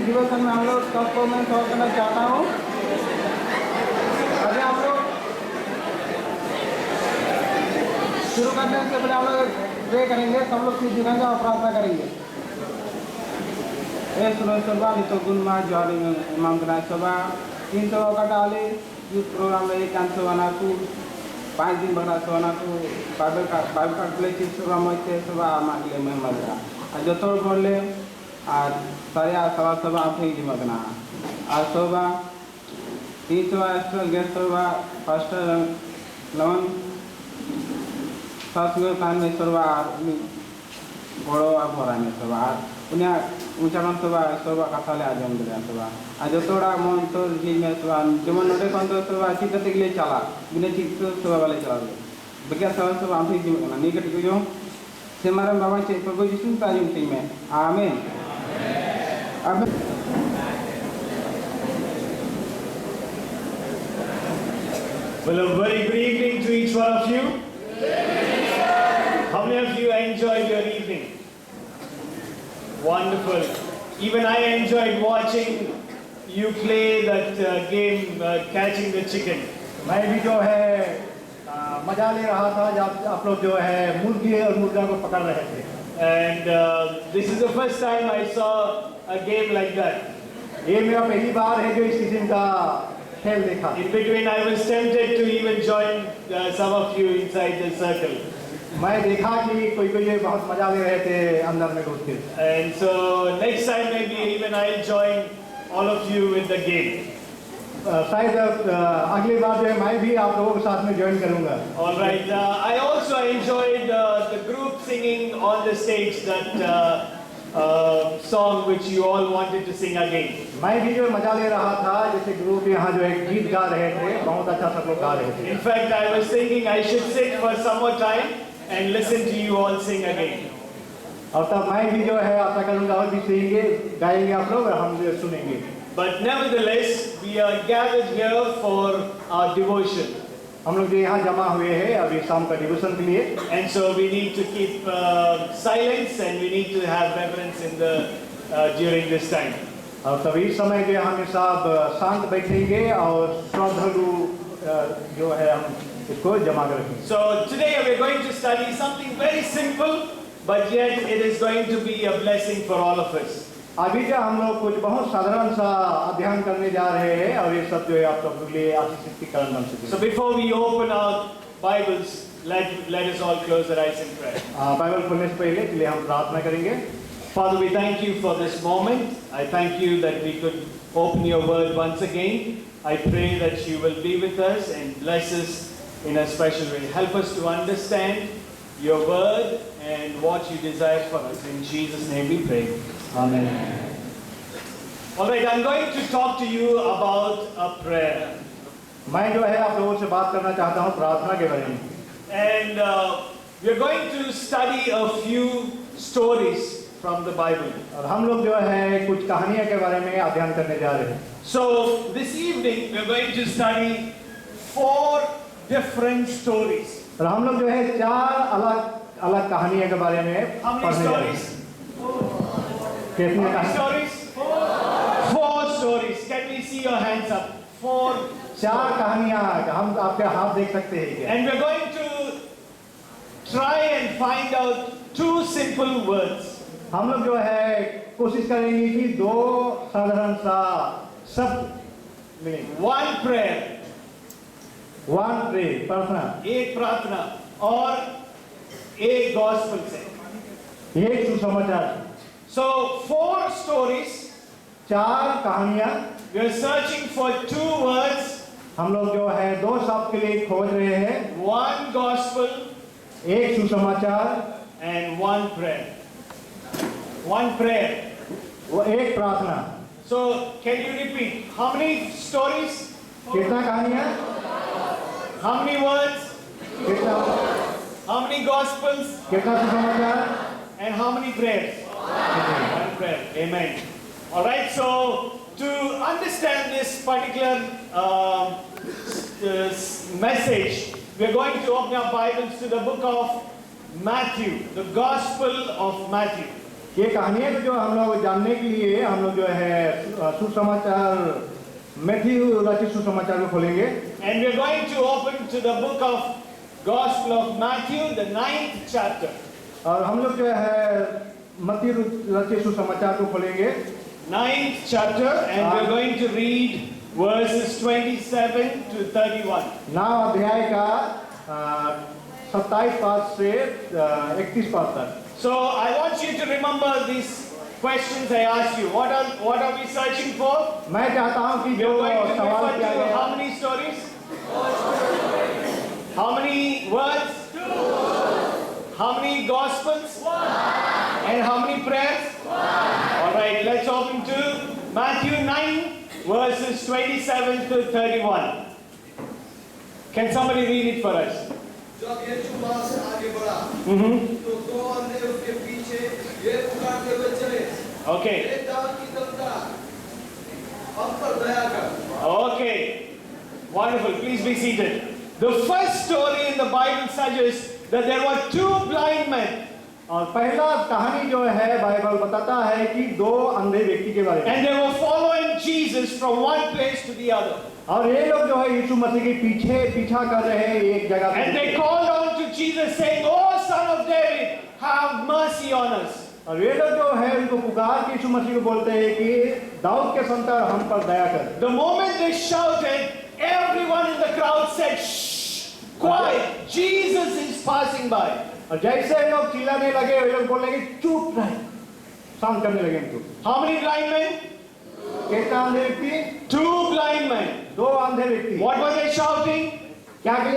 Devotion में हम लोग सबको मैं सॉल्व करना चाहता हूँ। अभी हम लोग शुरू करने से पहले हम लोग प्रे करेंगे, सब लोग सिर झुकाएंगे और प्रार्थना करेंगे। ए सुनो सुबह तो गुनमा जाली इमाम कना सुबह 300 का डाले यूथ प्रोग्राम में एक आंसर बना को 5 दिन बना सोना को बाइबल का प्लेट सुबह मते सुबह मागले मेहमान आज जो तो बोले आज सारे सवा आप ही दिमागना आज सुबह 300 एक्स्ट्रा गेस्ट सुबह फर्स्ट लवन सासुर कान में सुबह बड़ो और भरा में सुबह उन्हें उच्चारण सुबह कथा ले आजम दिया सुबह आज थोड़ा मन तो चीज में सुबह जमन नोटे कौन तो सुबह चित्त के लिए चला बिना चित्त सुबह वाले चला गए बकिया सुबह हम ही दिमाग नहीं कट जो से मारे बाबा से प्रभु यीशु का आजम टीम में आमीन। Well, a very good evening to each one of you. How many of you enjoyed your evening? Wonderful. Even I enjoyed watching you play that game, catching the chicken. मैं भी जो है मजा ले रहा था जब आप लोग जो है मुर्गी और मुर्गा को पकड़ रहे थे। And this is the first time I saw a game like that. ये मेरा पहली बार है जो इस किस्म का खेल देखा। In between, I was tempted to even join some of you inside the circle. मैं देखा कि कोई बहुत मजा ले रहे थे अंदर में घुस के। And so next time maybe even I'll join all of you with the game. शायद अगली बार जो है मैं भी आप लोगों के साथ में ज्वाइन करूंगा। All right. I also enjoyed the group singing on the stage that song which you all wanted to sing again. मैं भी जो मजा ले रहा था जैसे ग्रुप यहाँ जो है गीत गा रहे थे बहुत अच्छा सब लोग गा रहे थे। In fact, I was thinking I should sit for some more time and listen to you all sing again. और तब मैं भी जो है आशा करूंगा और भी सीखेंगे गाएंगे आप लोग और हम भी सुनेंगे। But nevertheless, we are gathered here for our devotion. हम लोग जो यहाँ जमा हुए हैं अभी शाम का डिवोशन के लिए। And so we need to keep silence and we need to have reverence in the during this time. और तभी समय जो हम सब शांत बैठेंगे और श्रद्धालु जो है हम इसको जमा कर रखेंगे। So today we are going to study something very simple, but yet it is going to be a blessing for all of us. अभी जो हम लोग कुछ बहुत साधारण सा अध्ययन करने जा रहे हैं और ये सब जो है आप सब के लिए आशीष की कारण बन सके। So before we open our Bibles, let us all close our eyes in prayer. Bible खोलने से पहले के लिए हम प्रार्थना करेंगे। Father, we thank you for this moment. I thank you that we could open your word once again. I pray that you will be with us and bless us in a special way. Help us to understand your word and what you desire for us. In Jesus' name we pray. Amen. All right, I'm going to talk to you about a prayer. मैं जो है आप लोगों से बात करना चाहता हूँ प्रार्थना के बारे में। And we're going to study a few stories from the Bible. और हम लोग जो है कुछ कहानियाँ के बारे में अध्ययन करने जा रहे हैं। So this evening we're going to study 4 different stories. और हम लोग जो है 4 अलग अलग कहानियों के बारे में How many stories? कितने How many कहानी? stories? 4 stories. Can we see your hands up? 4. 4 कहानियाँ हम आपके हाथ देख सकते हैं क्या? And we're going to try and find out 2 simple words. हम लोग जो है कोशिश करेंगे कि 2 साधारण सा शब्द मिलेंगे। 1 prayer. 1 प्रे प्रार्थना। एक प्रार्थना और एक gospel से। एक सुसमाचार। So 4 stories. 4 कहानियाँ। We are searching for 2 words. हम लोग जो है 2 शब्द के लिए खोज रहे हैं। 1 gospel. एक सुसमाचार And 1 prayer. 1 prayer. वो एक प्रार्थना। So can you repeat? How many stories? कितना कहानियाँ? How many words? कितना How many gospels? कितना सुसमाचार? And how many prayers? 1 prayer. Amen. All right. So to understand this particular message, we are going to open our Bibles to the book of Matthew, the Gospel of Matthew. ये कहानियाँ जो हम लोग जानने के लिए हम लोग जो है सुसमाचार मैथ्यू रचित सुसमाचार को खोलेंगे And we're going to open to the book of Gospel of Matthew, the 9th chapter. और हम लोग जो है मत्ती रचित सुसमाचार को खोलेंगे 9th chapter, and we're going to read verses 27 to 31. 9 अध्याय का 27 पद से 31 पद तक। So I want you to remember these questions I asked you. What are we searching for? मैं चाहता हूं कि We जो are going to सवाल refer किया to गया how many stories? How many words? How many gospels? And how many prayers? All right, let's open to Matthew 9 verses 27 to 31. Can somebody read it for us? जब यीशु वहां से आगे बढ़ा तो दो अंधे उसके पीछे ये पुकारते हुए चले, Okay. हे दाऊद की संतान, हम पर दया कर। Okay. Wonderful. Please be seated. The first story in the Bible suggests that there were two blind men. और पहला कहानी जो है बाइबल बताता है कि दो अंधे व्यक्ति के बारे में And they were following Jesus from one place to the other. और ये लोग जो है यीशु मसीह के पीछा कर रहे हैं एक जगह And they से called out to Jesus saying, "Oh Son of David, have mercy on us." और ये लोग जो है उनको पुकार के यीशु मसीह को बोलते हैं कि दाऊद के संतान हम पर दया कर। The moment they shouted, everyone in the crowd said, "Shh, quiet, Jesus is passing by." और जैसे लोग चिल्लाने लगे वे लोग बोलने लगे चुप रहे, शांत करने लगे उनको। How many blind men? कितना अंधे व्यक्ति? Two blind men. दो अंधे व्यक्ति। What were they shouting? क्या के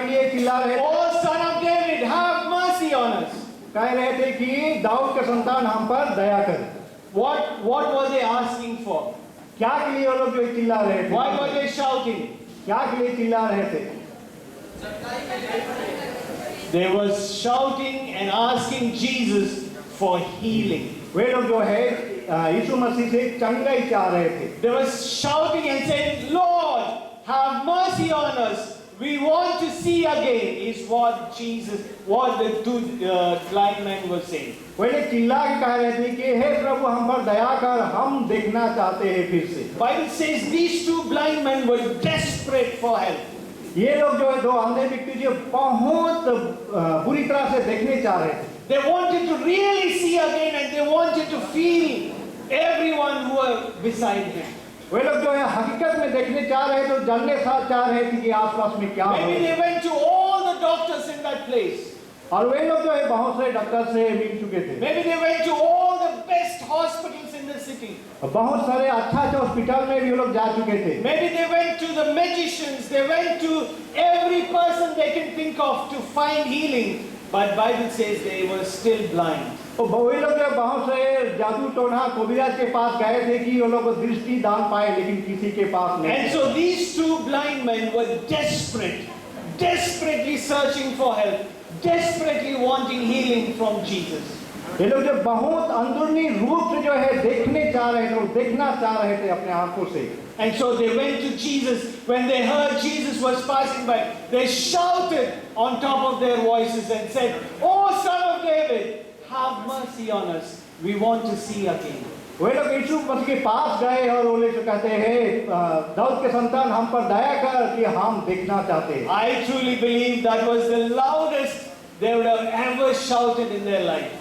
लिए चिल्ला रहे थे? "Oh Son of David, have mercy on us." कह रहे थे कि दाऊद के संतान हम पर दया कर। What were they asking for? क्या के लिए वो लोग जो चिल्ला रहे थे? Why were they shouting? क्या के लिए चिल्ला रहे थे? They were shouting and asking Jesus for healing. वे लोग जो है यीशु मसीह से चंगाई चाह रहे थे। They were shouting and saying, "Lord, have mercy on us. We want to see again," is what the two blind men were saying. वे लोग चिल्ला के कह रहे थे कि हे प्रभु हम पर दया कर, हम देखना चाहते हैं फिर से। Bible says these two blind men were desperate for help. ये लोग जो है दो अंधे व्यक्ति जो बहुत बुरी तरह से देखने चाह रहे थे। They wanted to really see again, and they wanted to feel everyone who were beside him. वे लोग जो है हकीकत में देखने चाह रहे थे, जानने चाह रहे थे कि आसपास में क्या हो Maybe रहा they है। went to all the doctors in that place. और वे लोग जो है बहुत से डॉक्टर से मिल चुके थे। Maybe they went to all the best hospitals in the city. बहुत सारे अच्छा हॉस्पिटल में भी वो लोग जा चुके थे। Maybe they went to the magicians. They went to every person they can think of to find healing. But Bible says they were still blind. तो वे लोग जो बहुत से जादू टोना कबीराज के पास गए थे कि वो लोग को दृष्टि दान पाए, लेकिन किसी के पास नहीं। And so these two blind men were desperately searching for help, desperately wanting healing from Jesus. ये लोग जो बहुत अंदरूनी रूप से जो है देखने चाह रहे थे, देखना चाह रहे थे अपने आंखों से। And so they went to Jesus. When they heard Jesus was passing by, they shouted on top of their voices and said, "Oh Son of David, have mercy on us. We want to see again." वे लोग यीशु मसीह के पास गए और वो लोग कहते हैं दाऊद के संतान हम पर दया कर कि हम देखना चाहते हैं। I truly believe that was the loudest they would have ever shouted in their life.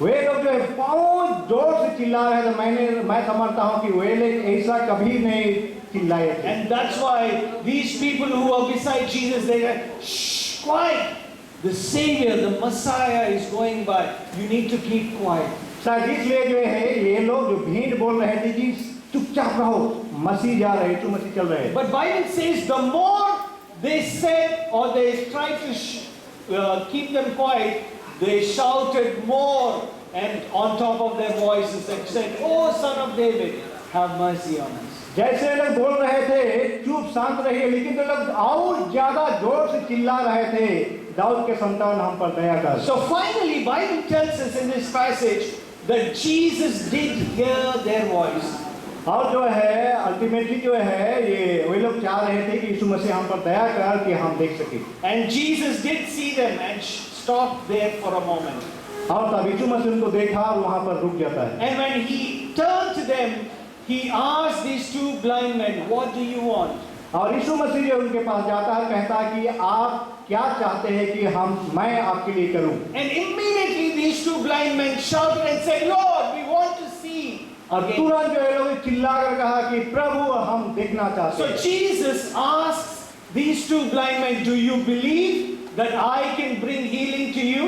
वे लोग जो है बहुत जोर से चिल्ला रहे थे। मैं समझता हूँ कि वे लोग ऐसा कभी नहीं चिल्लाए थे। And that's why these people who were beside Jesus, they said, "Shh, quiet. The Savior, the Messiah is going by. You need to keep quiet." शायद इसलिए जो है ये लोग जो भीड़ बोल रहे थे कि चुपचाप रहो, मसीह जा रहे, यीशु मसीह चल रहे। But Bible says the more they said or they tried to keep them quiet, they shouted more and on top of their voices and said, "Oh Son of David, have mercy on us." जैसे लोग बोल रहे थे चुप शांत रहिए, लेकिन तो लोग और ज्यादा जोर से चिल्ला रहे थे दाऊद के संतान हम पर दया कर। So finally, Bible tells us in this passage that Jesus did hear their voice. और जो है अल्टीमेटली जो है ये वे लोग चाह रहे थे कि यीशु मसीह हम पर दया कर कि हम देख सके। And Jesus did see them and stopped there for a moment. और तब यीशु मसीह उनको देखा और वहां पर रुक जाता है। And when he turned to them, he asked these two blind men, "What do you want?" और यीशु मसीह जो उनके पास जाता है कहता है कि आप क्या चाहते हैं कि मैं आपके लिए करूं। And immediately these two blind men shouted and said, "Lord, we want to see." और तुरंत जो है लोग चिल्लाकर कहा कि प्रभु हम देखना चाहते So हैं। Jesus asks these two blind men, "Do you believe that I can bring healing to you?"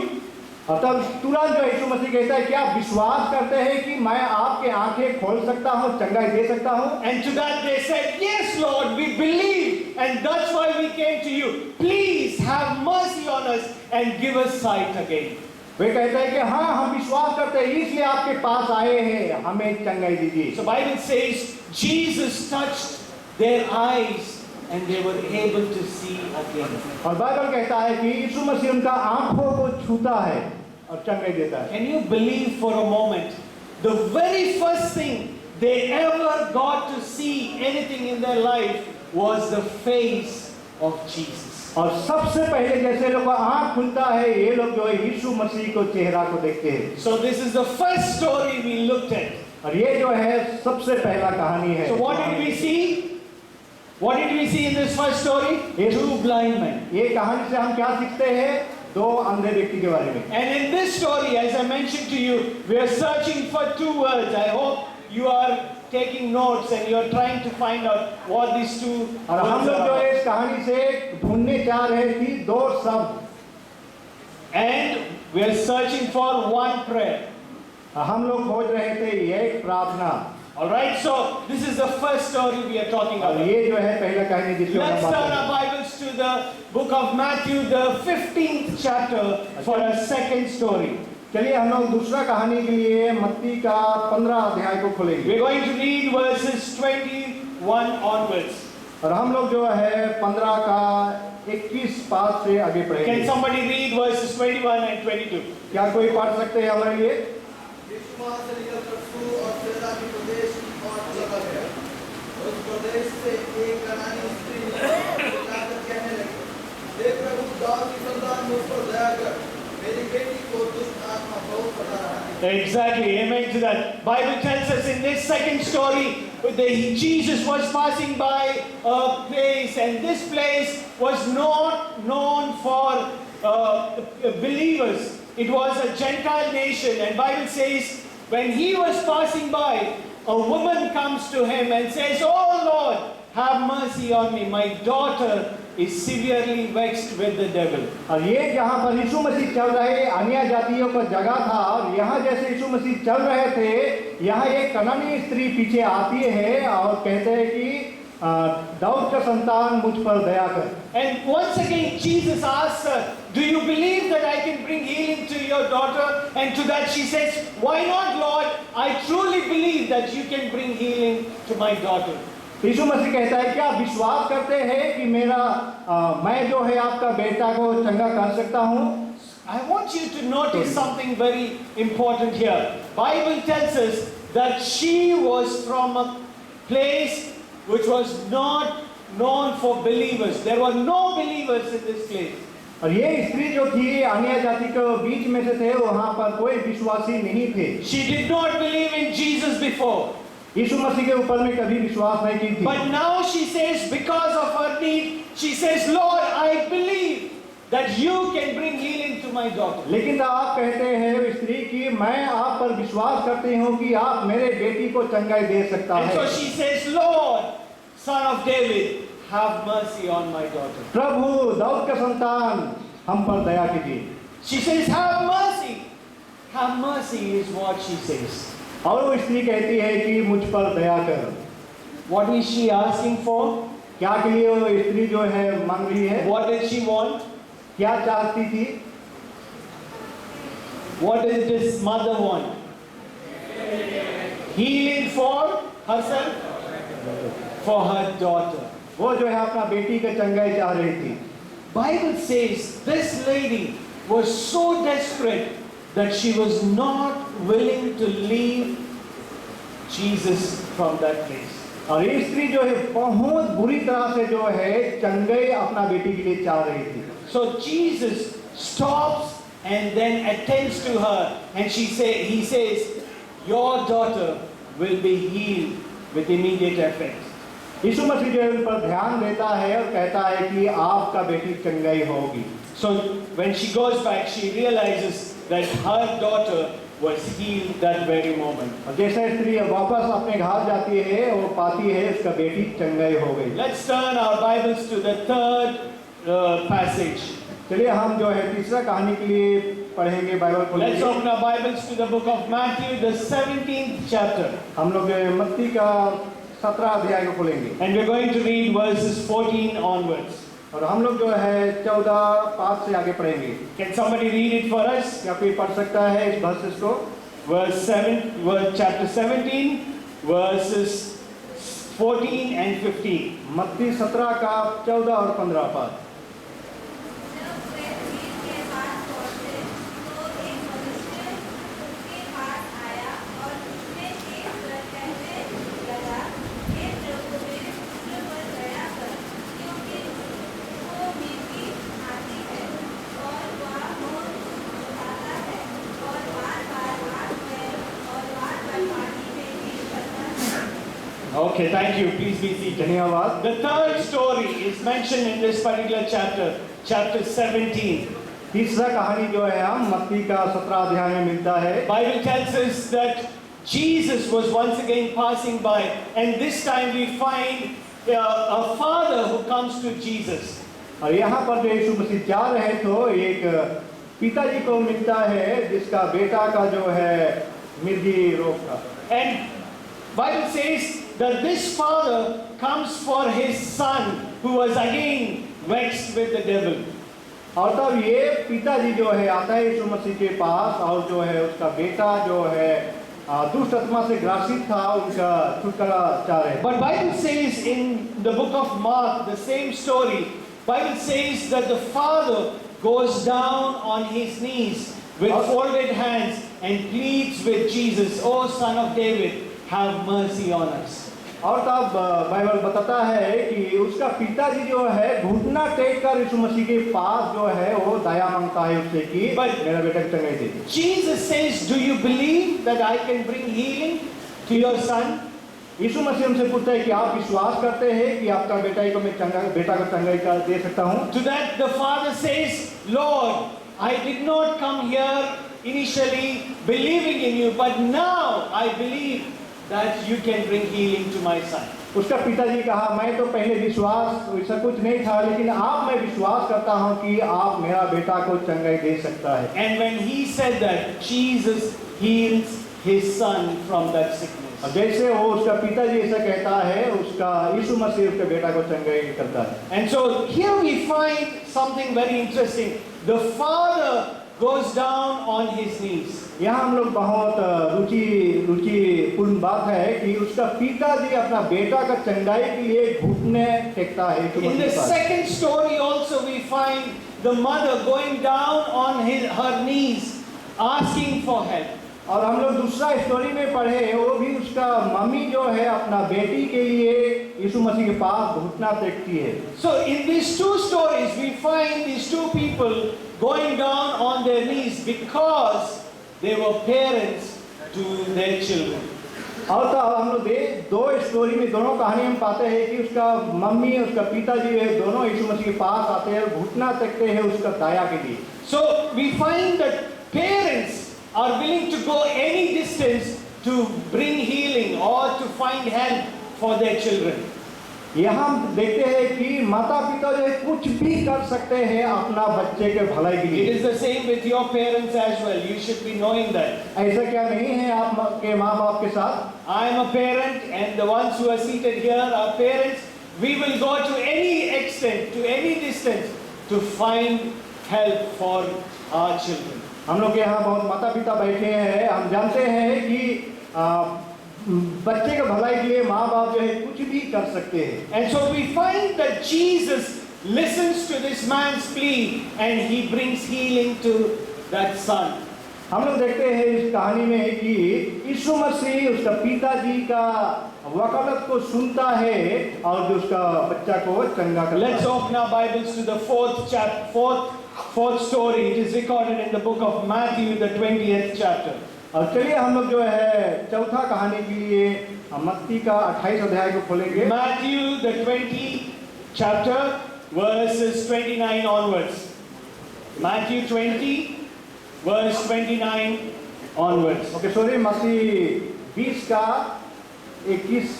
और तब तुरंत जो यीशु मसीह कहता है क्या आप विश्वास करते हैं कि मैं आपके आंखें खोल सकता हूं, चंगाई दे सकता हूं? And to that they said, "Yes, Lord, we believe, and that's why we came to you. Please have mercy on us and give us sight again." वे कहते हैं कि हाँ हम विश्वास करते हैं इसलिए आपके पास आए हैं, हमें चंगाई दीजिए। So Bible says Jesus touched their eyes and they were able to see again. और बाइबल कहता है कि यीशु मसीह उनका आंखों को छूता है और चंगाई देता है। Can you believe for a moment? The very first thing they ever got to see anything in their life was the face of Jesus. और सबसे पहले जैसे लोग आंख खुलता है ये लोग जो है यीशु मसीह को चेहरा को देखते हैं। So this is the first story we looked at. और ये जो है सबसे पहला कहानी है। So what did we see? What did we see in this first story? Two blind men. ये कहानी से हम क्या सीखते हैं? दो अंधे व्यक्ति के बारे में। And in this story, as I mentioned to you, we are searching for two words. I hope you are taking notes and you are trying to find out what these two और हम words लोग जो are. है इस कहानी से ढूंढने जा रहे थे दो शब्द। And we are searching for one prayer. हम लोग खोज रहे थे एक प्रार्थना। All right, so this is the first story we are talking और about. ये जो है पहला कहानी जिसको Let's हम बात turn कर our Bibles to the book of Matthew, the 15th chapter, for a second story. चलिए हम लोग दूसरा कहानी के लिए मत्ती का 15 अध्याय को खोलेंगे। We're going to read verses 21 onwards. और हम लोग जो है 15 का 21 पाद से आगे Can पढ़ेंगे। somebody read verses 21 and 22? क्या कोई पढ़ सकते हैं हमारे लिए? यीशु वहाँ से निकलकर सूर और सैदा के प्रदेश और चला गया। उस प्रदेश से एक कनानी स्त्री जाकर कहने लगी, हे प्रभु, दाऊद की संतान मुझ पर दया कर, मेरी बेटी को दुष्ट आत्मा बहुत सता रहा है। Exactly, amen to that. Bible tells us in this second story, Jesus was passing by a place, and this place was not known for believers. It was a Gentile nation, and Bible says when he was passing by, a woman comes to him and says, "Oh Lord, have mercy on me. My daughter is severely vexed with the devil." और ये जहाँ पर यीशु मसीह चल रहे अन्य जातियों का जगह था और यहाँ जैसे यीशु मसीह चल रहे थे यहाँ एक कनानी स्त्री पीछे आती है और कहते हैं कि दाऊद का संतान मुझ पर दया कर। And once again Jesus asks her, "Do you believe that I can bring healing to your daughter?" And to that she says, "Why not, Lord? I truly believe that you can bring healing to my daughter." यीशु मसीह कहता है क्या विश्वास करते हैं कि मैं जो है आपका बेटा को चंगा कर सकता हूँ? I want you to notice something very important here. Bible tells us that she was from a place which was not known for believers. There were no believers in this place. और ये स्त्री जो थी अन्य जाति के बीच में से थे वहाँ पर कोई विश्वासी नहीं थे। She did not believe in Jesus before. यीशु मसीह के ऊपर में कभी विश्वास नहीं की थी। But now she says, because of her need, she says, "Lord, I believe that you can bring healing to my daughter." लेकिन आप कहते हैं स्त्री की मैं आप पर विश्वास करती हूँ कि आप मेरे बेटी को चंगाई दे सकता And है। so she says, "Lord, Son of David, have mercy on my daughter." प्रभु दाऊद का संतान हम पर दया कीजिए। She says, "Have mercy." Have mercy is what she says. और वो स्त्री कहती है कि मुझ पर दया कर। What is she asking for? क्या के लिए वो स्त्री जो है मांग रही है? What did she want? क्या चाहती थी? What did this mother want? Healing for herself? For her daughter. वो जो है अपना बेटी का चंगाई चाह रही थी। Bible says this lady was so desperate that she was not willing to leave Jesus from that place. और ये स्त्री जो है बहुत बुरी तरह से जो है चंगाई अपना बेटी के लिए चाह रही थी। So Jesus stops and then attends to her, and he says, your daughter will be healed with immediate effect. यीशु मसीह जो है उन पर ध्यान देता है और कहता है कि आपका बेटी चंगाई होगी। So when she goes back, she realizes that her daughter was healed that very moment. और जैसे स्त्री वापस अपने घर जाती है वो पाती है उसका बेटी चंगाई हो गई। Let's turn our Bibles to the third passage. चलिए हम जो है तीसरा कहानी के लिए पढ़ेंगे बाइबल Let's खोलेंगे। open our Bibles to the book of Matthew, the 17th chapter. हम लोग जो है मत्ती का 17 अध्याय को खोलेंगे And we're going to read verses 14 onwards. और हम लोग जो है 14:5 से आगे पढ़ेंगे। Can somebody read it for us? क्या कोई पढ़ सकता है इस वर्सेस को? Chapter 17, verses 14 and 15. मत्ती 17 का 14 और 15 पद। जब वे झील के पास पहुंचे तो एक मनुष्य उसके पास आया और उसने एक कर कहने लगा, हे प्रभु, मेरे पुत्र पर दया कर, क्योंकि वो मेरी आती है और वह बहुत दुखाता है और बार-बार हाथ में और बार-बार पानी में गिर पड़ता है। Okay, thank you. Please be seated. धन्यवाद। The third story is mentioned in this particular chapter, chapter 17. तीसरा कहानी जो है हम मत्ती का 17 अध्याय में मिलता है। Bible tells us that Jesus was once again passing by, and this time we find a father who comes to Jesus. और यहाँ पर जो यीशु मसीह जा रहे तो एक पिताजी को मिलता है जिसका बेटा का जो है मिर्गी रोग था। And Bible says that this father comes for his son who was again vexed with the devil. और तब ये पिताजी जो है आता है यीशु मसीह के पास और जो है उसका बेटा जो है दुष्ट आत्मा से ग्रासित था उनका छुटकारा चाह रहे। But Bible says in the book of Mark, the same story, Bible says that the father goes down on his knees with folded hands and pleads with Jesus, "O Son of David, have mercy on us." और तब Bible बताता है कि उसका पिताजी जो है घुटना टेक कर यीशु मसीह के पास जो है वो दया मांगता है उससे कि मेरा बेटा की चंगाई दे। Jesus says, "Do you believe that I can bring healing to your son?" यीशु मसीह हमसे पूछता है कि आप विश्वास करते हैं कि आपका बेटा को मैं बेटा को चंगाई कर दे सकता हूँ? To that the father says, "Lord, I did not come here initially believing in you, but now I believe that you can bring healing to my son." उसका पिताजी कहा मैं तो पहले विश्वास ऐसा कुछ नहीं था लेकिन अब मैं विश्वास करता हूँ कि आप मेरा बेटा को चंगाई दे सकता है। And when he said that, Jesus heals his son from that sickness. अब जैसे वो उसका पिताजी ऐसा कहता है उसका यीशु मसीह उसके बेटा को चंगाई करता है। And so here we find something very interesting. The father goes down on his knees. यहाँ हम लोग बहुत रुचिपूर्ण बात है कि उसका पिताजी अपना बेटा का चंगाई के लिए घुटने टेकता है। In the second story also we find the mother going down on her knees asking for help. और हम लोग दूसरा स्टोरी में पढ़े वो भी उसका मम्मी जो है अपना बेटी के लिए यीशु मसीह के पास घुटना टेकती है। So in these two stories we find these two people going down on their knees because they were parents to their children. और तो हम लोग दो स्टोरी में दोनों कहानी में पाते हैं कि उसका मम्मी उसका पिताजी है दोनों यीशु मसीह के पास आते हैं घुटना टेकते हैं उसका दया के लिए। So we find that parents are willing to go any distance to bring healing or to find help for their children. यहाँ हम देखते हैं कि माता पिता जो है कुछ भी कर सकते हैं अपना बच्चे के भलाई के It लिए। is the same with your parents as well. You should be knowing that. ऐसा क्या नहीं है आपके माँ बाप के साथ? I am a parent, and the ones who are seated here are parents. We will go to any extent, to any distance, to find help for our children. हम लोग यहाँ बहुत माता पिता बैठे हैं हम जानते हैं कि बच्चे के भलाई के लिए माँ बाप जो है कुछ भी कर सकते हैं। And so we find that Jesus listens to this man's plea and he brings healing to that son. हम लोग देखते हैं इस कहानी में कि यीशु मसीह उसका पिताजी का वकालत को सुनता है और जो उसका बच्चा को चंगा करता है। Let's open our Bibles to the fourth fourth story. It is recorded in the book of Matthew, the 20th chapter. और चलिए हम लोग जो है चौथा कहानी के लिए मत्ती का 28 अध्याय को खोलेंगे। Matthew, the 20th chapter, verses 29 onwards. Matthew 20, verse 29 onwards. Okay sorry, मत्ती 20 का 21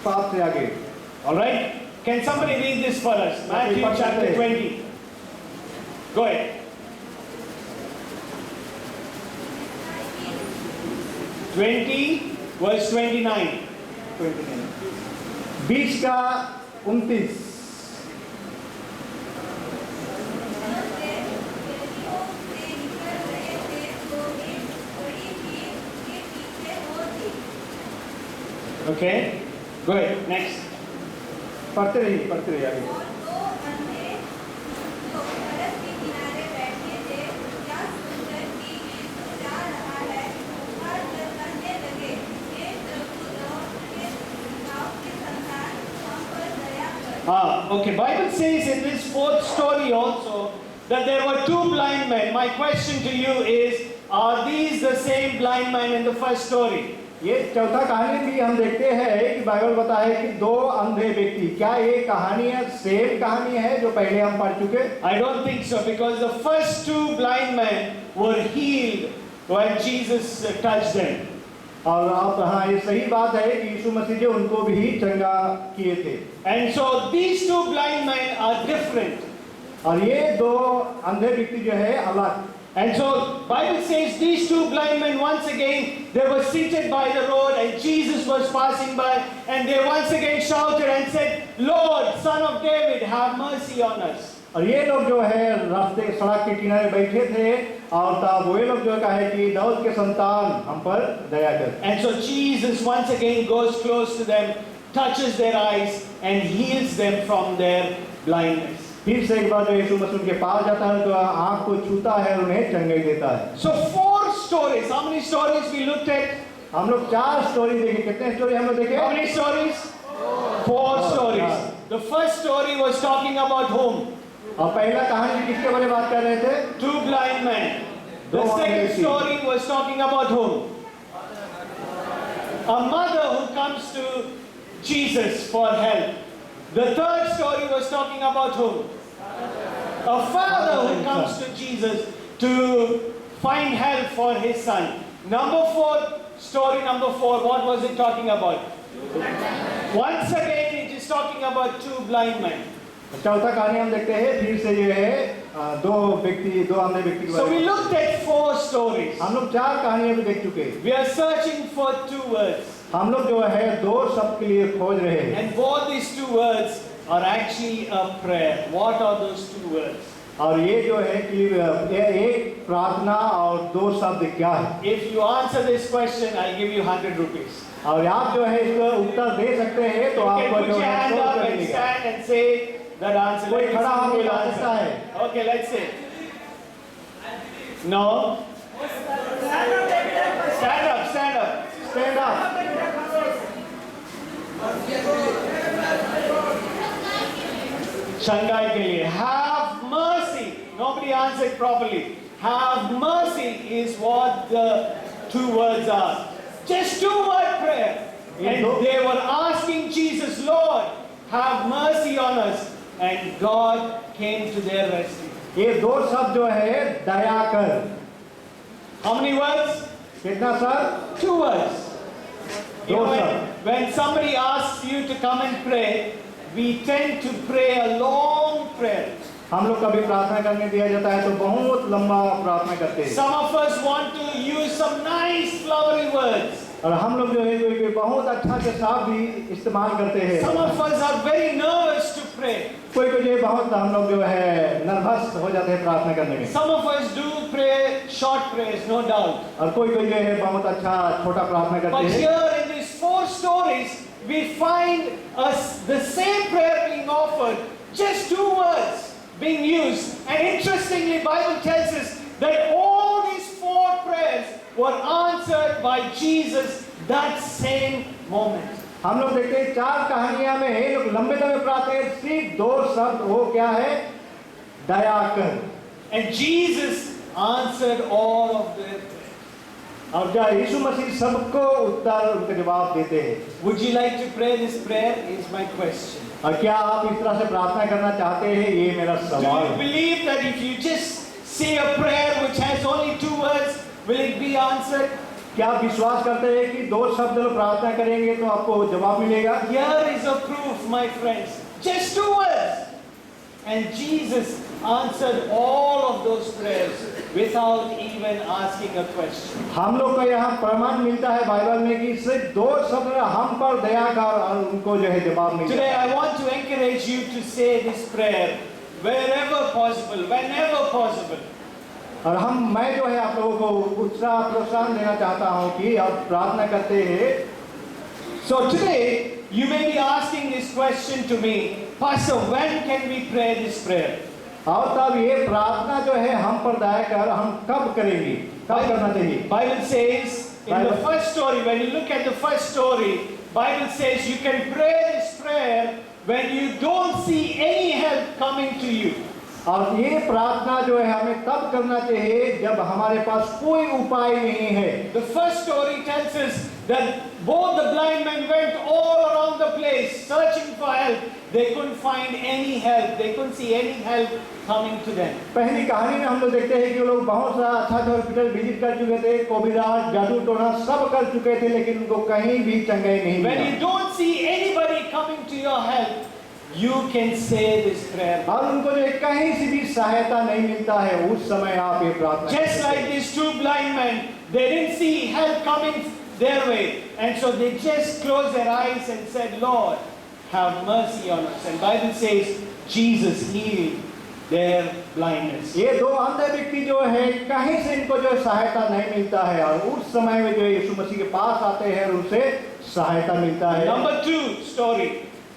पाद से आगे। All right? Can somebody read this for us? Matthew chapter 20. Go ahead. 20, verse 29. 20 का 29। Okay? Go ahead. Next. पढ़ते रहिए आगे। और दो अंधे जो सड़क के किनारे बैठे थे, क्या सुनकर कि यीशु जा रहा है, और जब कहने लगे, हे प्रभु, दाऊद के संतान, हम पर दया कर। Okay. Bible says in this fourth story also that there were two blind men. My question to you is, are these the same blind men in the first story? ये चौथा कहानी भी हम देखते हैं कि बाइबल बताता है कि दो अंधे व्यक्ति, क्या ये कहानी है सेम कहानी है जो पहले हम पढ़ चुके? I don't think so, because the first two blind men were healed when Jesus touched them. और आप हाँ, ये सही बात है कि यीशु मसीह जो उनको भी चंगा किए थे। And so these two blind men are different. और ये दो अंधे व्यक्ति जो है अलग। And so Bible says these two blind men, once again they were seated by the road and Jesus was passing by, and they once again shouted and said, Lord, Son of David, have mercy on us. और ये लोग जो है रास्ते सड़क के किनारे बैठे थे और तब वो लोग जो कहे कि दाऊद के संतान हम पर दया कर। And so Jesus once again goes close to them, touches their eyes and heals them from their blindness. फिर से एक बार जो यीशु मसीह उनके पास जाता है तो आँख को छूता है और उन्हें चंगाई देता है। So four stories. How many stories we looked at? हम लोग 4 स्टोरी देखे। कितने स्टोरी हम लोग देखे? How many stories? Four stories. The first story was talking about whom? और पहला कहानी किसके बारे में बात कर रहे थे? Two blind men. The दो second अंधे story was talking about whom? A mother who comes to Jesus for help. The third story was talking about whom? A father who comes to Jesus to find help for his son. Story number 4, what was it talking about? Once again it is talking about two blind men. चौथा कहानी हम देखते हैं फिर से जो है दो अंधे व्यक्ति के So बारे we में। looked at 4 stories. हम लोग 4 कहानियां भी देख चुके हैं। We are searching for 2 words. हम लोग जो है 2 शब्द के लिए खोज रहे हैं। And both these 2 words are actually a prayer. What are those 2 words? और ये जो है कि ये एक प्रार्थना और 2 शब्द क्या है? If you answer this question, I'll give you 100 rupees. और आप जो है इसका उत्तर दे सकते हैं तो You can आपको put जो your है hand 100 up रुपये and मिलेगा। stand and say that answer. कोई Let me खड़ा see who होकर will बता answer. सकता है? Okay, let's see. No? Stand up, stand up. Stand up. Shanghai ke liye. Have mercy. Nobody answered properly. Have mercy is what the 2 words are. Just 2-word prayer. And they were asking Jesus, Lord, have mercy on us. And God came to their rescue. ये 2 शब्द जो है दया कर। How many words? कितना sir? 2 words. You know, Those are- when somebody asks you to come and pray, we tend to pray a long prayer. हम लोग कभी प्रार्थना करने दिया जाता है तो बहुत लंबा प्रार्थना करते हैं। Some of us want to use some nice flowery words. और हम लोग जो है कोई बहुत अच्छा से शब्द भी इस्तेमाल करते हैं। Some of us are very nervous to pray. कोई जो बहुत हम लोग जो है नर्वस हो जाते हैं प्रार्थना करने में। Some of us do pray short prayers, no doubt. और कोई जो है बहुत अच्छा छोटा प्रार्थना But करते हैं। here in these 4 stories, we find us the same prayer being offered, just 2 words being used. And interestingly, Bible tells us that all these 4 prayers were answered by Jesus that same moment. हम लोग देखते हैं 4 कहानियां में लोग लंबे प्रार्थना सिर्फ 2 शब्द वो क्या है? दया कर। And Jesus answered all of their prayers. और जब यीशु मसीह सबको उत्तर उनका जवाब देते हैं। Would you like to pray this prayer? Is my question. और क्या आप इस तरह से प्रार्थना करना चाहते हैं? ये मेरा Do सवाल you है। believe that if you just say a prayer which has only 2 words, will it be answered? क्या आप विश्वास करते हैं कि 2 शब्द में प्रार्थना करेंगे तो आपको जवाब मिलेगा? Here is a proof, my friends. Just 2 words. And Jesus answered all of those prayers without even asking a question. हम लोग को यहाँ प्रमाण मिलता है बाइबल में कि सिर्फ 2 शब्द हम पर दया कर और उनको जो है जवाब मिलता Today है। I want to encourage you to say this prayer wherever possible, whenever possible. और मैं जो है आप लोगों को उत्साह प्रोत्साहन देना चाहता हूँ कि आप प्रार्थना करते हैं। So today you may be asking this question to me, Pastor, when can we pray this prayer? और तब ये प्रार्थना जो है हम पर दया कर हम कब करेंगे, कब करना चाहिए? Bible says in the Bible. first story, when you look at the first story, Bible says you can pray this prayer when you don't see any help coming to you. और ये प्रार्थना जो है हमें तब करना चाहिए जब हमारे पास कोई उपाय नहीं है। The first story tells us that both the blind men went all around the place searching for help. They couldn't find any help. They couldn't see any help coming to them. पहली कहानी में हम लोग देखते हैं कि वो लोग बहुत सा अच्छा हॉस्पिटल विजिट कर चुके थे, कोबिराज, जादू टोना सब कर चुके थे, लेकिन उनको कहीं भी चंगाई नहीं When मिला। you don't see anybody coming to your help, you can say this prayer. और उनको जो है कहीं से भी सहायता नहीं मिलता है, उस समय आप ये प्रार्थना Just करते like हैं। these 2 blind men, they didn't see help coming their way. And so they just closed their eyes and said, Lord, have mercy on us. And Bible says, Jesus healed their blindness. ये 2 अंधे व्यक्ति जो है कहीं से इनको जो सहायता नहीं मिलता है और उस समय में जो यीशु मसीह के पास आते हैं और उनसे सहायता मिलता है। Number 2 story.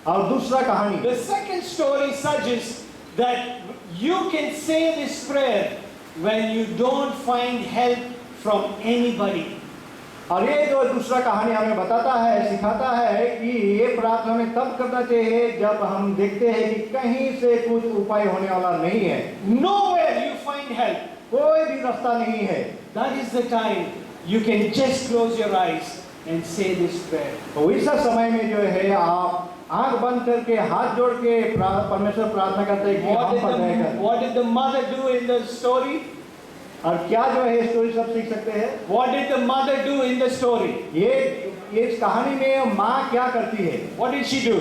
और दूसरा कहानी, The second story suggests that you can say this prayer when you don't find help from anybody. और ये जो दूसरा कहानी हमें बताता है, सिखाता है कि ये प्रार्थना हमें तब करना चाहिए जब हम देखते हैं कि कहीं से कुछ उपाय होने वाला नहीं है, Nowhere you find help. कोई भी रास्ता नहीं है। That is the time you can just close your eyes and say this prayer. तो इस समय में जो है आप आंख बंद करके हाथ जोड़ के परमेश्वर प्रार्थना करते हैं कि हम पर दया कर। What did the mother do in the story? और क्या जो है स्टोरी सब सीख सकते हैं? What did the mother do in the story? ये इस कहानी में माँ क्या करती है? What did she do?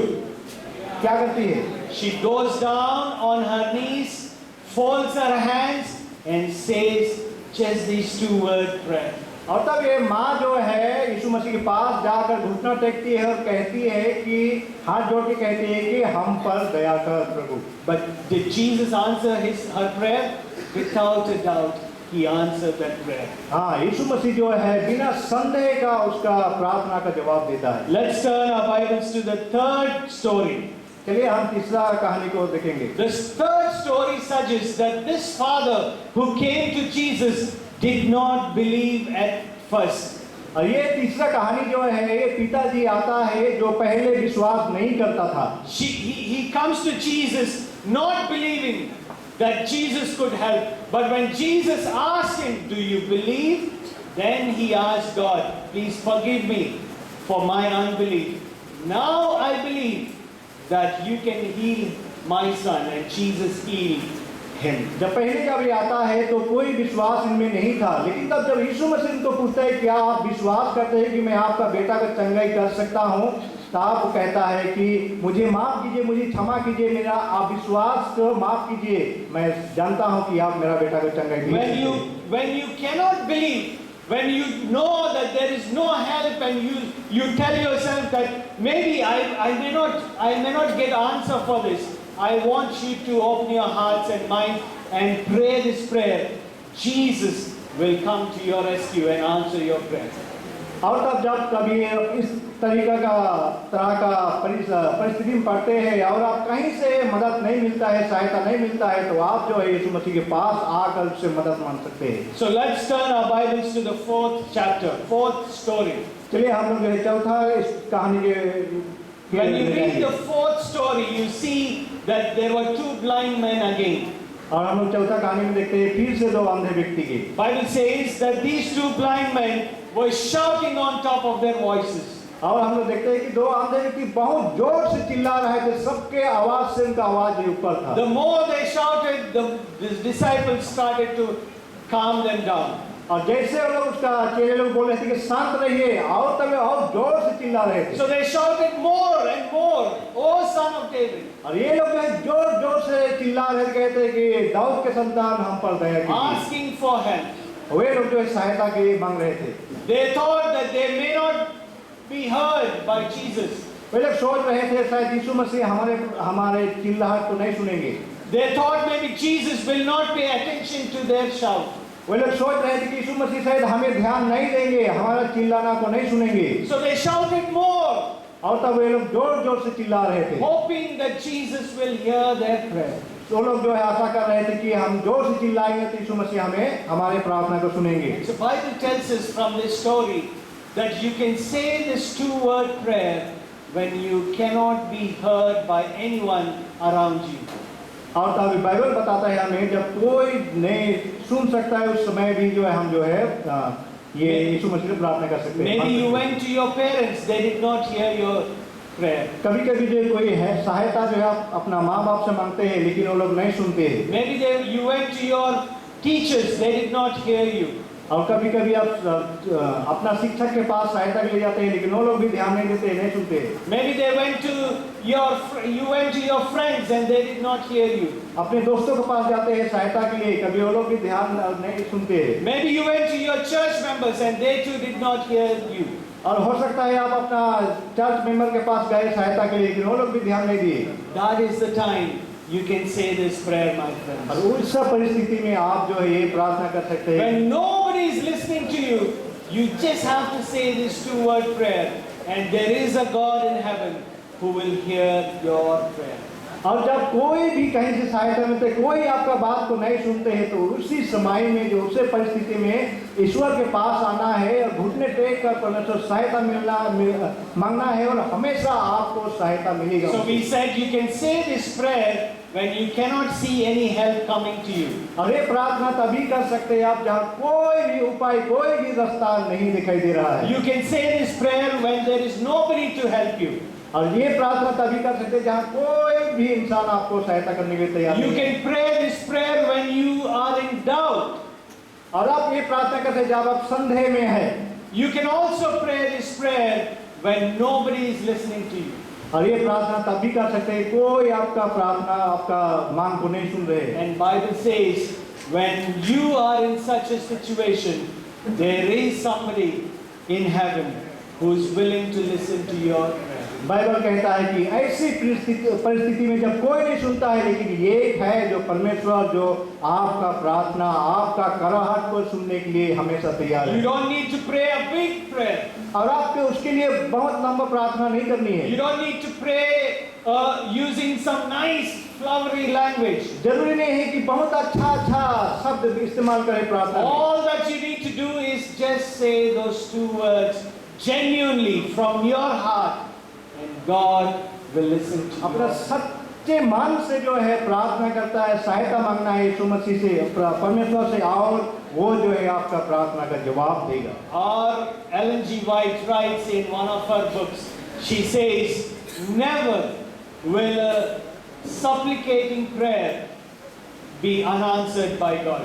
क्या करती है? She goes down on her knees, folds her hands and says just these 2 word prayer. और तब ये माँ जो है यीशु मसीह के पास जाकर घुटना टेकती है और कहती है कि हाथ जोड़ के कहती है कि हम पर दया कर प्रभु। But did Jesus answer her prayer? Without a doubt, he answered that prayer. हाँ, यीशु मसीह जो है बिना संदेह का उसका प्रार्थना का जवाब देता है। Let's turn our Bibles to the third story. चलिए हम तीसरा कहानी को देखेंगे। This third story suggests that this father who came to Jesus did not believe at first. और ये तीसरा कहानी जो है ये पिताजी आता है जो पहले विश्वास नहीं करता था। He comes to Jesus not believing that Jesus could help. But when Jesus asked him, do you believe? Then he asked God, please forgive me for my unbelief. Now I believe that you can heal my son. And Jesus healed him. जब पहले जब ये आता है तो कोई विश्वास इनमें नहीं था, लेकिन तब जब यीशु मसीह इनको पूछता है क्या आप विश्वास करते हैं कि मैं आपका बेटा का चंगाई कर सकता हूँ, तब कहता है कि मुझे माफ कीजिए, मुझे क्षमा कीजिए, मेरा आप विश्वास को माफ कीजिए, मैं जानता हूँ कि आप मेरा बेटा का चंगाई When you cannot believe, when you know that there is no help and you tell yourself that maybe I may not get answer for this, I want you to open your hearts and minds and pray this prayer. Jesus will come to your rescue and answer your prayer. और तब जब कभी इस तरह का परिस्थिति में पड़ते हैं और आप कहीं से मदद नहीं मिलता है, सहायता नहीं मिलता है, तो आप जो है यीशु मसीह के पास आकर उससे मदद मांग सकते हैं। So let's turn our Bibles to the 4th chapter, 4th story. चलिए हम लोग जो है चौथा इस कहानी के When you read the 4th story, you see that there were 2 blind men again. और हम लोग चौथा कहानी में देखते हैं फिर से 2 अंधे व्यक्ति की। Bible says that these 2 blind men were shouting on top of their voices. और हम लोग देखते हैं कि 2 अंधे व्यक्ति बहुत जोर से चिल्ला रहे थे, सबके आवाज से उनका आवाज ही ऊपर था। The more they shouted, the disciples started to calm them down. और जैसे वो लोग उसका चेले लोग बोल रहे थे कि शांत रहिए, और तब वे और जोर से चिल्ला रहे थे। So they shouted more and more, "O son of David!" और ये लोग जो है जोर जोर से चिल्ला रहे थे, कहते कि दाऊद के संतान हम पर दया कीजिए। Asking for help. वे लोग जो है सहायता के लिए मांग रहे थे। They thought that they may not be heard by Jesus. वे लोग सोच रहे थे शायद यीशु मसीह हमारे चिल्लाहट को नहीं सुनेंगे। They thought maybe Jesus will not pay attention to their shout. वे लोग सोच रहे थे कि यीशु मसीह शायद हमें ध्यान नहीं देंगे, हमारा चिल्लाना को नहीं सुनेंगे। So they shouted more, और तब वे लोग जोर जोर से चिल्ला रहे थे, hoping that Jesus will hear their prayer. वो लोग जो है आशा कर रहे थे कि हम जोर से चिल्लाएंगे तो यीशु मसीह हमें हमारे प्रार्थना को सुनेंगे। The Bible tells us from this story that you can say this 2-word prayer when you cannot be heard by anyone around you. और तब बाइबल बताता है हमें जब कोई नहीं सुन सकता है, उस समय भी जो है हम जो है ये यीशु मसीह से प्रार्थना कर सकते हैं। Maybe you went to your parents, they did not hear your prayer. कभी कभी जो कोई है सहायता जो है आप अपना माँ बाप से मांगते हैं, लेकिन वो लोग नहीं सुनते हैं। Maybe you went to your teachers, they did not hear you. और कभी कभी आप अपना शिक्षक के पास सहायता के लिए जाते हैं, लेकिन वो लोग भी ध्यान नहीं देते, नहीं सुनते। Maybe you went to your friends and they did not hear you. अपने दोस्तों के पास जाते हैं सहायता के लिए, कभी वो लोग भी ध्यान नहीं सुनते। Maybe you went to your church members and they too did not hear you. और हो सकता है आप अपना चर्च मेंबर के पास गए सहायता के लिए, लेकिन वो लोग भी ध्यान नहीं दिए। That is the time you can say this prayer, my friends. और उस सब परिस्थिति में आप जो है ये प्रार्थना कर सकते हैं। When nobody is listening to you, you just have to say this 2-word prayer, and there is a God in heaven who will hear your prayer. और जब कोई भी कहीं से सहायता मिलते, कोई आपका बात को नहीं सुनते हैं, तो उसी समय में जो उसे परिस्थिति में ईश्वर के पास आना है और घुटने टेक कर परमेश्वर सहायता मांगना है, और हमेशा आपको सहायता मिलेगा। So we said you can say this prayer when you cannot see any help coming to you. और ये प्रार्थना तभी कर सकते हैं आप जहाँ कोई भी उपाय, कोई भी रास्ता नहीं दिखाई दे रहा है। You can say this prayer when there is nobody to help you. और ये प्रार्थना तभी कर सकते हैं जहाँ कोई भी इंसान आपको सहायता करने के लिए तैयार You नहीं है। can pray this prayer when you are in doubt. और आप ये प्रार्थना करते हैं जब आप संदेह में हैं। You can also pray this prayer when nobody is listening to you. और ये प्रार्थना तभी कर सकते हैं कोई आपका प्रार्थना, आपका मांग को नहीं सुन रहे। And Bible says when you are in such a situation, there is somebody in heaven who is willing to listen to your prayer. Bible कहता है कि ऐसी परिस्थिति में जब कोई नहीं सुनता है, लेकिन ये है जो परमेश्वर जो आपका प्रार्थना, आपका कराहट को सुनने के लिए हमेशा तैयार है। You don't need to pray a big prayer. और आपको उसके लिए बहुत लंबा प्रार्थना नहीं करनी है। You don't need to pray using some nice flowery language. जरूरी नहीं है कि बहुत अच्छा शब्द इस्तेमाल करें प्रार्थना में। All that you need to do is just say those 2 words genuinely from your heart, and God will listen to you. अपना सच्चे मन से जो है प्रार्थना करता है, सहायता मांगना है यीशु मसीह से, परमेश्वर से, और वो जो है आपका प्रार्थना का जवाब देगा। Or Ellen G. White writes in one of her books, she says, never will a supplicating prayer be unanswered by God.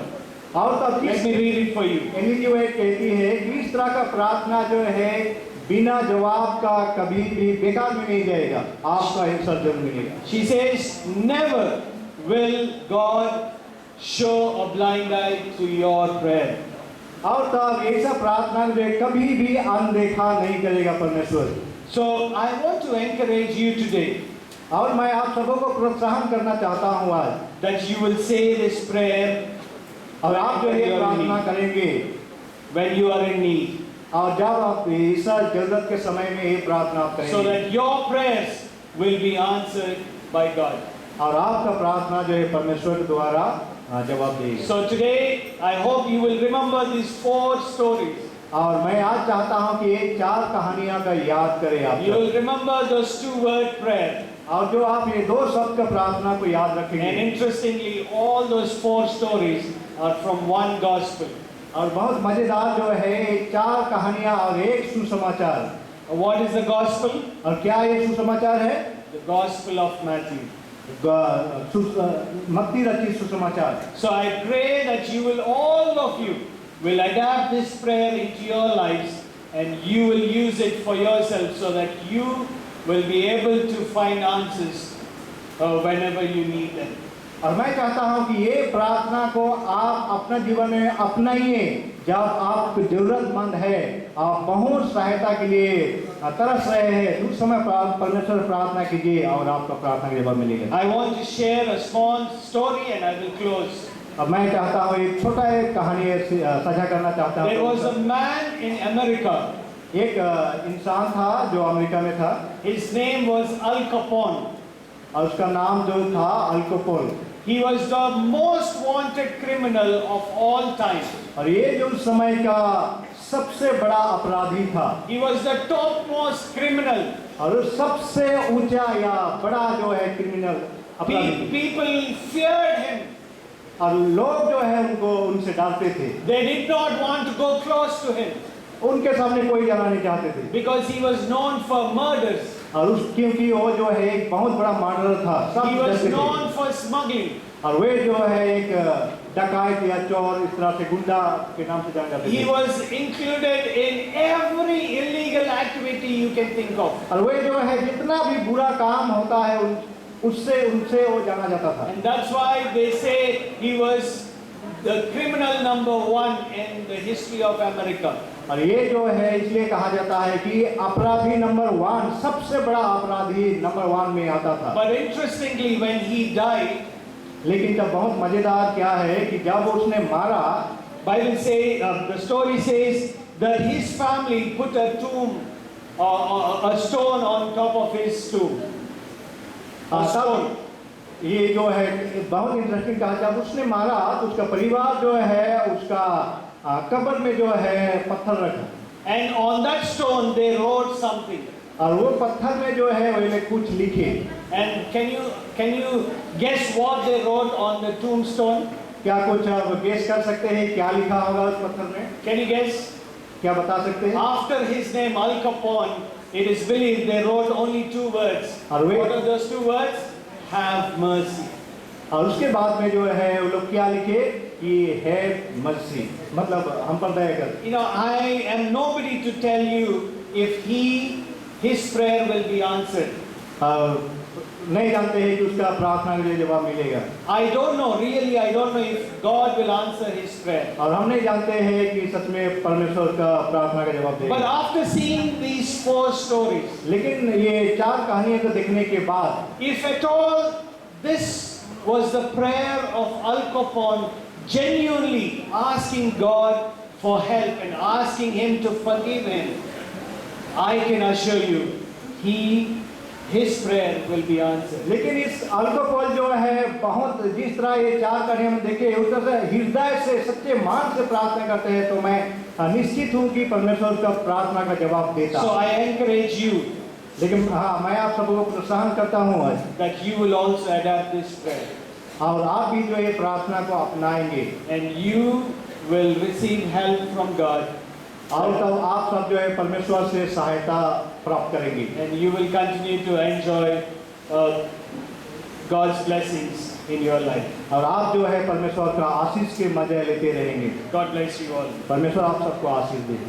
और तब Let me read it for you. Ellen G White कहती है कि इस तरह का प्रार्थना जो है बिना जवाब का कभी भी बेकार में नहीं जाएगा, आपका आंसर जरूर मिलेगा। She says, never will God show a blind eye to your prayer. और तब ऐसा प्रार्थना जो है कभी भी अनदेखा नहीं करेगा परमेश्वर। So I want to encourage you today और मैं आप सबों को प्रोत्साहन करना चाहता हूँ आज, that you will say this prayer और आप जो है प्रार्थना करेंगे when you are in need, और जब आप ऐसा जरूरत के समय में ये प्रार्थना आप so करेंगे, that your prayers will be answered by God. और आपका प्रार्थना जो है परमेश्वर के द्वारा जवाब देगा। So today I hope you will remember these 4 stories. और मैं आज चाहता हूं कि ये 4 कहानियां का याद करें आप You सब। will remember those 2-word prayer. और जो आप ये 2 शब्द का प्रार्थना को याद And रखेंगे, interestingly, all those 4 stories are from one gospel. और बहुत मजेदार जो है ये 4 कहानियां और एक सुसमाचार। What is the gospel? और क्या ये सुसमाचार है? The gospel of Matthew. मत्ती रचित सुसमाचार। So I pray that you will, all of you, will adapt this prayer into your lives and you will use it for yourself so that you will be able to find answers whenever you need them. और मैं चाहता हूं कि ये प्रार्थना को आप अपने जीवन में अपनाइए। जब आप जरूरतमंद है, आप बहुत सहायता के लिए तरस रहे हैं, उस समय परमेश्वर से प्रार्थना कीजिए और आपका प्रार्थना के जवाब मिलेगा। I want to share a small story and I will close. अब मैं चाहता हूँ एक छोटा एक कहानी साझा करना चाहता There was a हूँ। man in America. एक इंसान था जो अमेरिका में था His name was Al Capone. और उसका नाम जो था Al Capone. He was the most wanted criminal of all time. और ये जो उस समय का सबसे बड़ा अपराधी था He was the topmost criminal. और वो सबसे ऊंचा या बड़ा जो है क्रिमिनल अपराधी। People feared him. और लोग जो है उनको उनसे डरते थे, They did not want to go close to him उनके सामने कोई जाना नहीं चाहते थे। because he was known for murders. और उस क्योंकि वो जो है एक बहुत बड़ा मर्डर था, सब He was डरते थे। known for smuggling. और वे जो है एक डकैत या चोर, इस तरह से गुंडा के नाम से जाने जाते He थे। was included in every illegal activity you can think of. और वे जो है जितना भी बुरा काम होता है उनसे वो जाना जाता था। And that's why they say he was the criminal number 1 in the history of America. और ये जो है इसलिए कहा जाता है कि अपराधी नंबर 1, सबसे बड़ा अपराधी नंबर 1 में आता था। But interestingly, when he died, लेकिन तब बहुत मजेदार क्या है कि जब उसने मारा, Bible say the story says that his family put a tomb, a stone on top of his tomb. A stone. ये जो है बहुत इंटरेस्टिंग कहा, जब उसने मारा तो उसका परिवार जो है उसका कब्र में जो है पत्थर रखा। And on that stone they wrote something. और वो पत्थर में जो है वे कुछ लिखे। And can you guess what they wrote on the tombstone? क्या कुछ आप गेस कर सकते हैं क्या लिखा होगा उस पत्थर में? Can you guess? क्या बता सकते हैं? After his name Al Capone, it is believed they wrote only 2 words. Are we- What are those 2 words? Have mercy. और उसके बाद में जो है वो लोग क्या लिखे कि है मर्सी, मतलब हम पर दया कर। You know, I am nobody to tell you if his prayer will be answered. नहीं जानते हैं कि उसका प्रार्थना के लिए जवाब मिलेगा। I don't know, really I don't know if God will answer his prayer. और हम नहीं जानते हैं कि सच में परमेश्वर का प्रार्थना का जवाब But देगा। after seeing these 4 stories, लेकिन ये 4 कहानियां को देखने के बाद, if at all this was the prayer of Al Capone, genuinely asking God for help and asking him to forgive him, I can assure you, his prayer will be answered. लेकिन इस alcohol जो है बहुत जिस तरह ये 4 कहानियां हम देखे उस तरह से हृदय से सच्चे मान से प्रार्थना करते हैं तो मैं निश्चित हूँ कि परमेश्वर का प्रार्थना का जवाब देता। So I encourage you लेकिन हाँ, मैं आप सबको प्रोत्साहन करता हूँ आज, that you will also adapt this prayer और आप भी जो ये प्रार्थना को अपनाएंगे and you will receive help from God और तब आप सब जो है परमेश्वर से सहायता प्राप्त करेंगे and you will continue to enjoy God's blessings in your life. और आप जो है परमेश्वर का आशीष के मजे लेते रहेंगे। God bless you all. परमेश्वर आप सबको आशीष दे।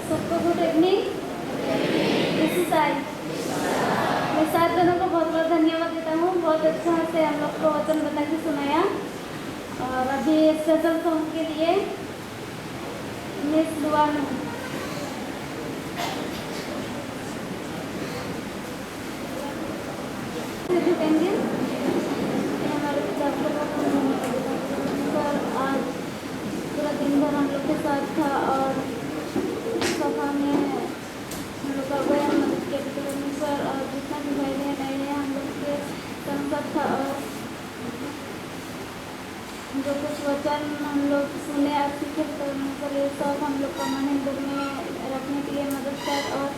सबको good evening. This is I. मैं साथ दोनों को बहुत बहुत धन्यवाद देता हूँ, बहुत अच्छा से हम लोग को वचन बता के सुनाया। और अभी स्पेशल सॉन्ग के लिए मिस दुआ में झुकेंगे। हमारे पिता को बहुत धन्यवाद देता हूँ सर, आज पूरा दिन भर हम लोग के साथ था और सभा में हम लोग का बयान मदद के जो कुछ वचन हम लोग सुने और सीखे परमेश्वर ये सब हम लोग का मन अंदर में रखने के लिए मदद कर और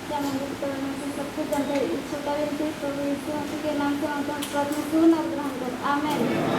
क्या मदद परमेश्वर सब कुछ जानते छोटा व्यक्ति प्रभु यीशु मसीह के नाम से हम प्रार्थना सुन और ग्रहण कर आमेन।